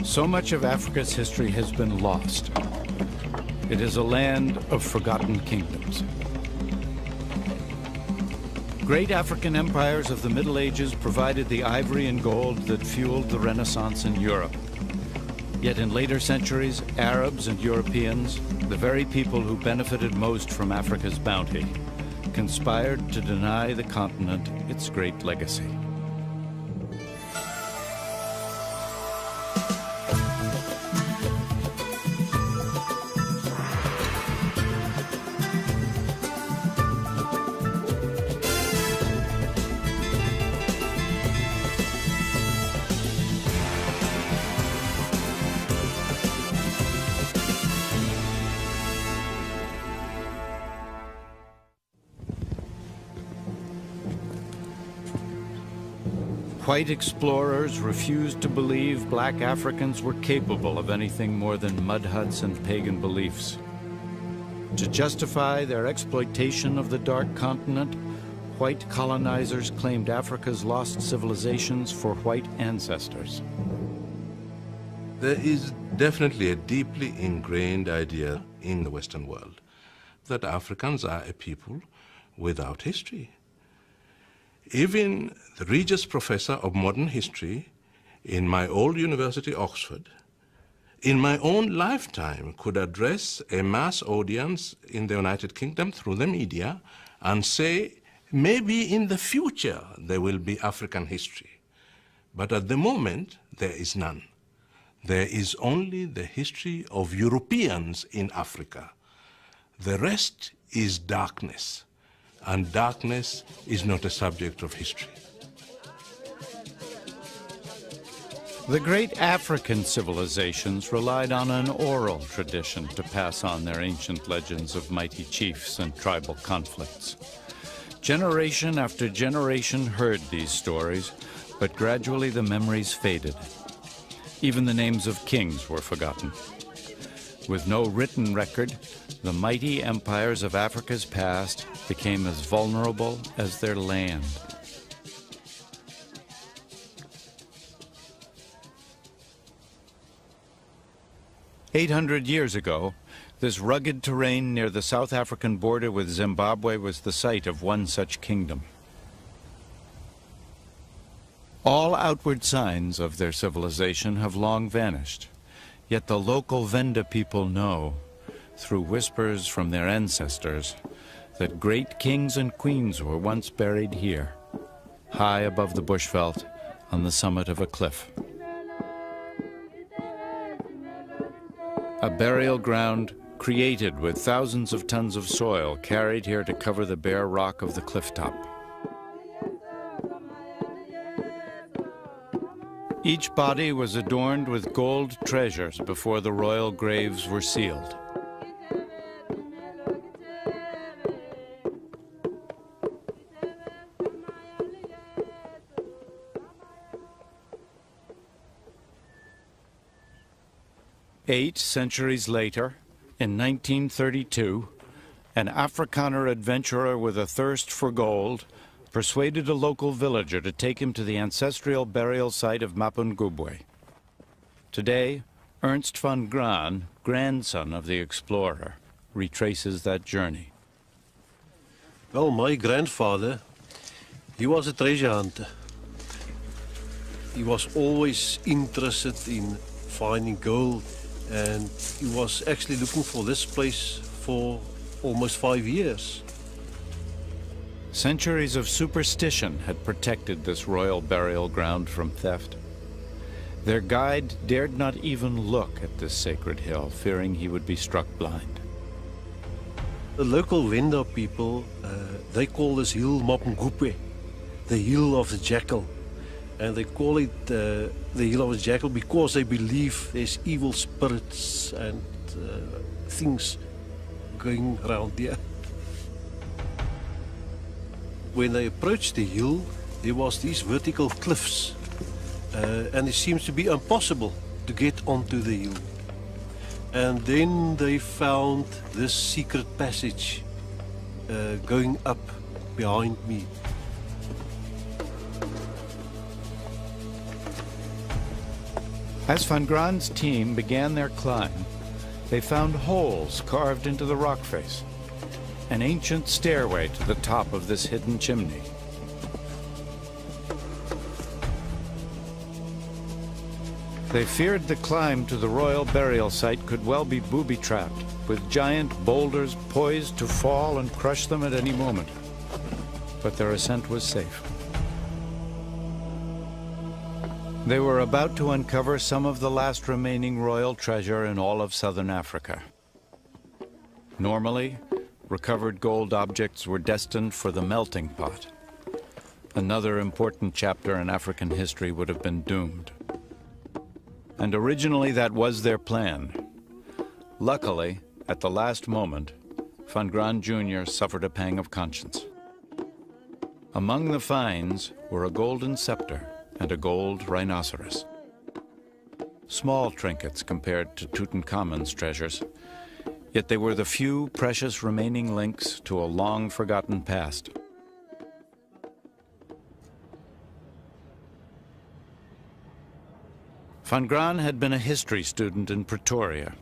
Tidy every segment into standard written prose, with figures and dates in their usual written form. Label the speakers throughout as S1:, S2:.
S1: So much of Africa's history has been lost. It is a land of forgotten kingdoms. Great African empires of the Middle Ages provided the ivory and gold that fueled the Renaissance in Europe. Yet in later centuries, Arabs and Europeans, the very people who benefited most from Africa's bounty, conspired to deny the continent its great legacy. White explorers refused to believe black Africans were capable of anything more than mud huts and pagan beliefs. To justify their exploitation of the Dark Continent, white colonizers claimed Africa's lost civilizations for white ancestors.
S2: There is definitely a deeply ingrained idea in the Western world that Africans are a people without history. Even the Regius Professor of Modern History in my old university, Oxford, in my own lifetime could address a mass audience in the United Kingdom through the media and say, maybe in the future there will be African history. But at the moment, there is none. There is only the history of Europeans in Africa. The rest is darkness. And darkness is not a subject of history.
S1: The great African civilizations relied on an oral tradition to pass on their ancient legends of mighty chiefs and tribal conflicts. Generation after generation heard these stories, but gradually the memories faded. Even the names of kings were forgotten. With no written record, the mighty empires of Africa's past became as vulnerable as their land. "800 years ago, this rugged terrain near the South African border with Zimbabwe was the site of one such kingdom. All outward signs of their civilization have long vanished, yet the local Venda people know, through whispers from their ancestors, that great kings and queens were once buried here, high above the bushveld on the summit of a cliff. A burial ground created with thousands of tons of soil carried here to cover the bare rock of the clifftop. Each body was adorned with gold treasures before the royal graves were sealed. Eight centuries later, in 1932, an Afrikaner adventurer with a thirst for gold persuaded a local villager to take him to the ancestral burial site of Mapungubwe. Today, Ernst van Graan, grandson of the explorer, retraces that journey.
S3: Well, my grandfather, he was a treasure hunter. He was always interested in finding gold, and he was actually looking for this place for almost 5 years.
S1: Centuries of superstition had protected this royal burial ground from theft. Their guide dared not even look at this sacred hill, fearing he would be struck blind.
S3: The local Venda people, they call this hill Mapungubwe, the hill of the jackal. And they call it the hill of the jackal because they believe there's evil spirits and things going around there. When they approached the hill, there was these vertical cliffs, and it seems to be impossible to get onto the hill. And then they found this secret passage going up behind me.
S1: As Van Graan's team began their climb, they found holes carved into the rock face, an ancient stairway to the top of this hidden chimney. They feared the climb to the royal burial site could well be booby-trapped, with giant boulders poised to fall and crush them at any moment. But their ascent was safe. They were about to uncover some of the last remaining royal treasure in all of southern Africa. Normally, recovered gold objects were destined for the melting pot. Another important chapter in African history would have been doomed. And originally that was their plan. Luckily, at the last moment, Van Graan Jr. suffered a pang of conscience. Among the finds were a golden scepter and a gold rhinoceros. Small trinkets compared to Tutankhamun's treasures, yet they were the few precious remaining links to a long-forgotten past. Van Graan had been a history student in Pretoria.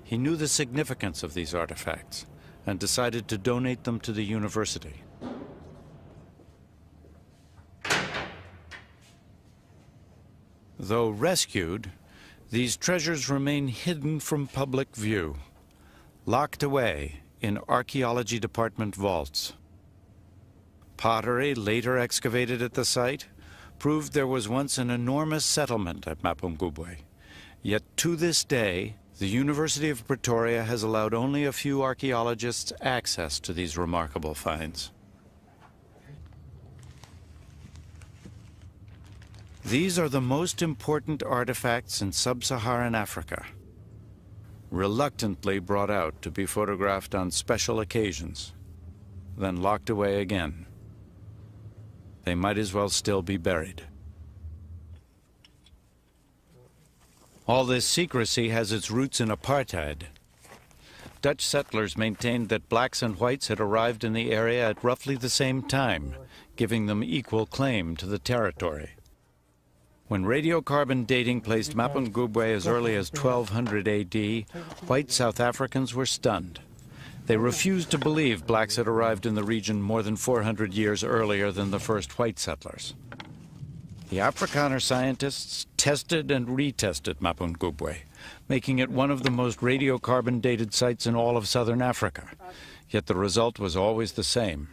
S1: He knew the significance of these artifacts and decided to donate them to the university. Though rescued, these treasures remain hidden from public view, locked away in archaeology department vaults. Pottery later excavated at the site proved there was once an enormous settlement at Mapungubwe. Yet to this day, the University of Pretoria has allowed only a few archaeologists access to these remarkable finds. These are the most important artifacts in sub-Saharan Africa, reluctantly brought out to be photographed on special occasions, then locked away again. They might as well still be buried. All this secrecy has its roots in apartheid. Dutch settlers maintained that blacks and whites had arrived in the area at roughly the same time, giving them equal claim to the territory. When radiocarbon dating placed Mapungubwe as early as 1200 AD, white South Africans were stunned. They refused to believe blacks had arrived in the region more than 400 years earlier than the first white settlers. The Afrikaner scientists tested and retested Mapungubwe, making it one of the most radiocarbon-dated sites in all of southern Africa. Yet the result was always the same,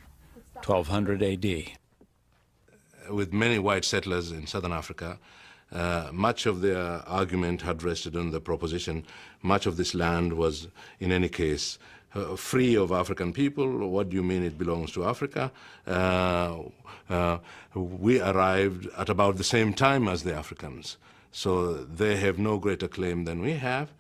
S1: 1200 AD.
S2: With many white settlers in southern Africa, much of their argument had rested on the proposition much of this land was, in any case, free of African people. What do you mean it belongs to Africa? We arrived at about the same time as the Africans, so they have no greater claim than we have,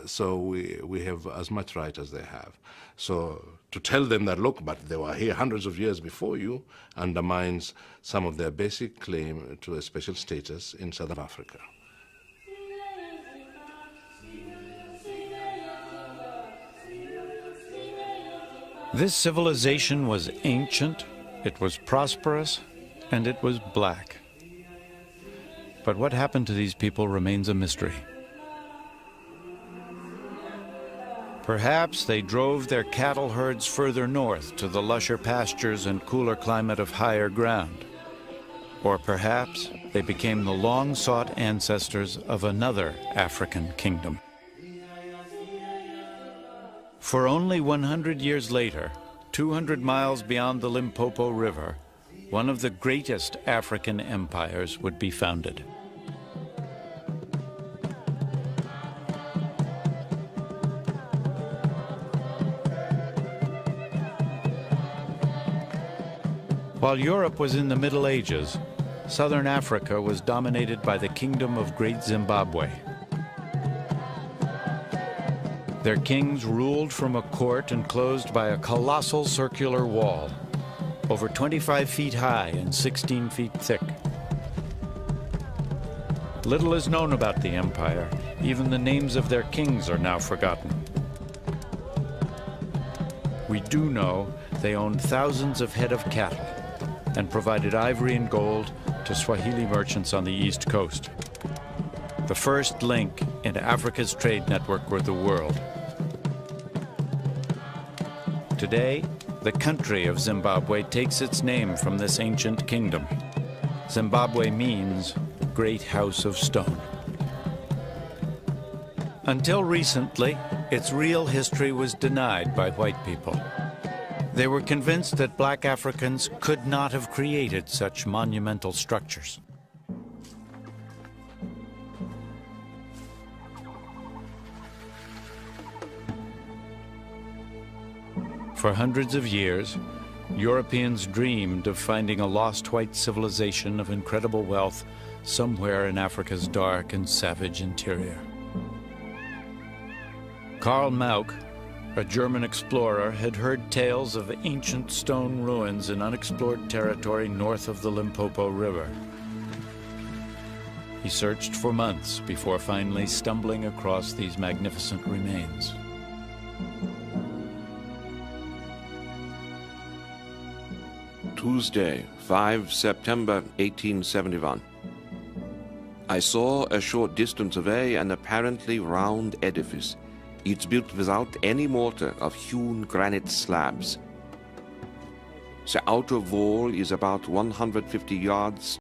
S2: so we have as much right as they have. So to tell them that, look, but they were here hundreds of years before you, undermines some of their basic claim to a special status in southern Africa.
S1: This civilization was ancient, it was prosperous, and it was black. But what happened to these people remains a mystery. Perhaps they drove their cattle herds further north to the lusher pastures and cooler climate of higher ground. Or perhaps they became the long-sought ancestors of another African kingdom. For only 100 years later, 200 miles beyond the Limpopo River, one of the greatest African empires would be founded. While Europe was in the Middle Ages, southern Africa was dominated by the Kingdom of Great Zimbabwe. Their kings ruled from a court enclosed by a colossal circular wall, over 25 feet high and 16 feet thick. Little is known about the empire. Even the names of their kings are now forgotten. We do know they owned thousands of head of cattle and provided ivory and gold to Swahili merchants on the East Coast. the first link into Africa's trade network with the world. Today, the country of Zimbabwe takes its name from this ancient kingdom. Zimbabwe means Great House of Stone. Until recently, its real history was denied by white people. They were convinced that black Africans could not have created such monumental structures. For hundreds of years, Europeans dreamed of finding a lost white civilization of incredible wealth somewhere in Africa's dark and savage interior. Karl Mauck, a German explorer, had heard tales of ancient stone ruins in unexplored territory north of the Limpopo River. He searched for months before finally stumbling across these magnificent remains.
S4: Tuesday, 5 September 1871. I saw a short distance away an apparently round edifice. It's built without any mortar of hewn granite slabs. The outer wall is about 150 yards